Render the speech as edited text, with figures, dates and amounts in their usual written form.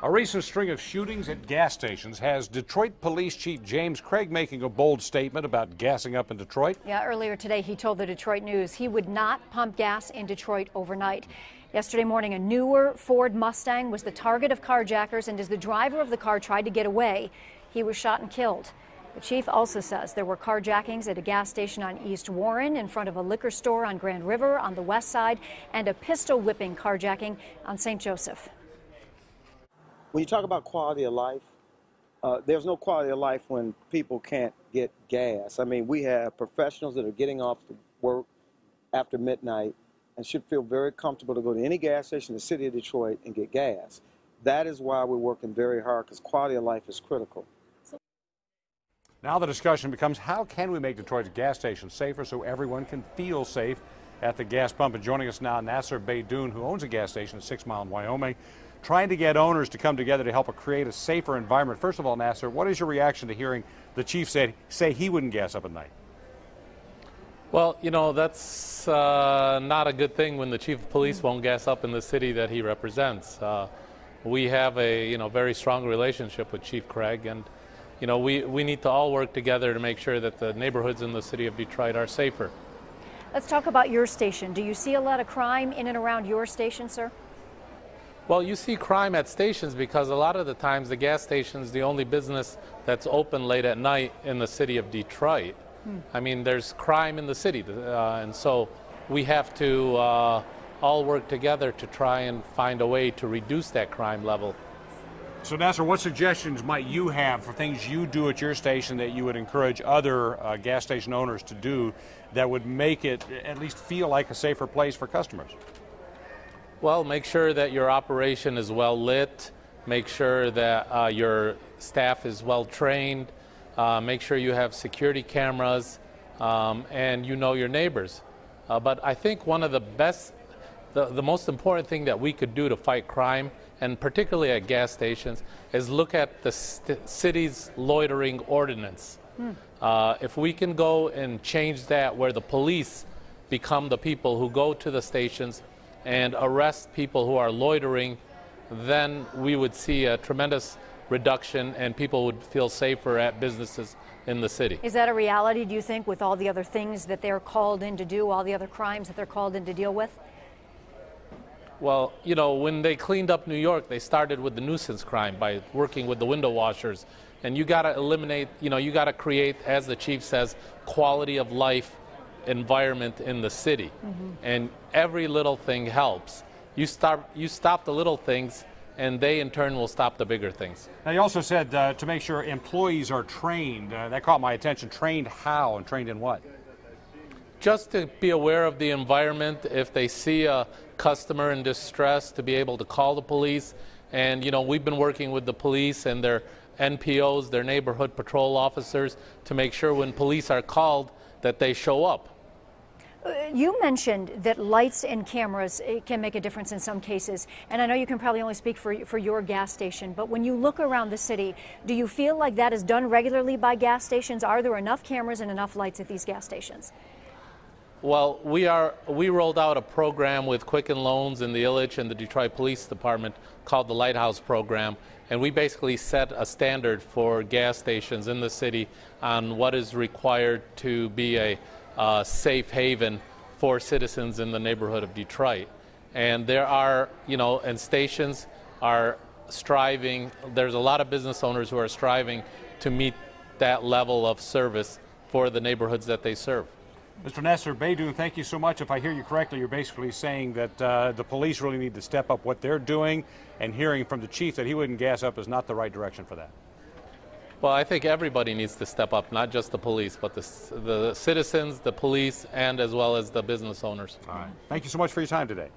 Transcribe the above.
A recent string of shootings at gas stations has Detroit Police Chief James Craig making a bold statement about gassing up in Detroit. Yeah, earlier today he told the Detroit News he would not pump gas in Detroit overnight. Yesterday morning, a newer Ford Mustang was the target of carjackers, and as the driver of the car tried to get away, he was shot and killed. The chief also says there were carjackings at a gas station on East Warren, in front of a liquor store on Grand River on the west side, and a pistol whipping carjacking on St. Joseph. When you talk about quality of life, there's no quality of life when people can't get gas. I mean, we have professionals that are getting off to work after midnight and should feel very comfortable to go to any gas station in the city of Detroit and get gas. That is why we're working very hard, because quality of life is critical. Now the discussion becomes, how can we make Detroit's gas stations safer so everyone can feel safe at the gas pump? And joining us now, Nasser Beydoun, who owns a gas station at 6 Mile in Wyoming, trying to get owners to come together to help create a safer environment. First of all, Nasser, what is your reaction to hearing the chief say he wouldn't gas up at night? Well, you know, that's not a good thing when the chief of police won't gas up in the city that he represents. We have a very strong relationship with Chief Craig, and we need to all work together to make sure that the neighborhoods in the city of Detroit are safer. Let's talk about your station. Do you see a lot of crime in and around your station, sir? Well, you see crime at stations because a lot of the times the gas station is the only business that's open late at night in the city of Detroit. I mean, there's crime in the city, and so we have to all work together to try and find a way to reduce that crime level. So, Nasser, what suggestions might you have for things you do at your station that you would encourage other gas station owners to do that would make it at least feel like a safer place for customers? Well, make sure that your operation is well lit, make sure that your staff is well trained, make sure you have security cameras, and you know your neighbors. But I think one of the most important thing that we could do to fight crime, and particularly at gas stations, is look at the city's loitering ordinance. If we can go and change that, where the police become the people who go to the stations and arrest people who are loitering, then we would see a tremendous reduction and people would feel safer at businesses in the city. Is that a reality, do you think, with all the other things that they're called in to do, all the other crimes that they're called in to deal with? Well, when they cleaned up New York, they started with the nuisance crime by working with the window washers. And you got to eliminate, you got to create, as the chief says, quality of life environment in the city. And every little thing helps. You stop the little things, and they in turn will stop the bigger things. Now, you also said to make sure employees are trained. That caught my attention. Trained how and trained in what? Just to be aware of the environment. If they see a customer in distress, to be able to call the police. And we've been working with the police and their NPOs, their neighborhood patrol officers, to make sure when police are called that they show up. You mentioned that lights and cameras can make a difference in some cases, and I know you can probably only speak for your gas station, but when you look around the city, do you feel like that is done regularly by gas stations? Are there enough cameras and enough lights at these gas stations? Well, we rolled out a program with Quicken Loans in the Illich and the Detroit Police Department called the Lighthouse Program, and we basically set a standard for gas stations in the city on what is required to be a safe haven for citizens in the neighborhood of Detroit. And there are, and stations are striving, there's a lot of business owners who are striving to meet that level of service for the neighborhoods that they serve. Mr. Nasser Beydoun, thank you so much. If I hear you correctly, you're basically saying that the police really need to step up what they're doing, and hearing from the chief that he wouldn't gas up is not the right direction for that. Well, I think everybody needs to step up, not just the police, but the citizens, the police, and as well as the business owners. All right. Thank you so much for your time today.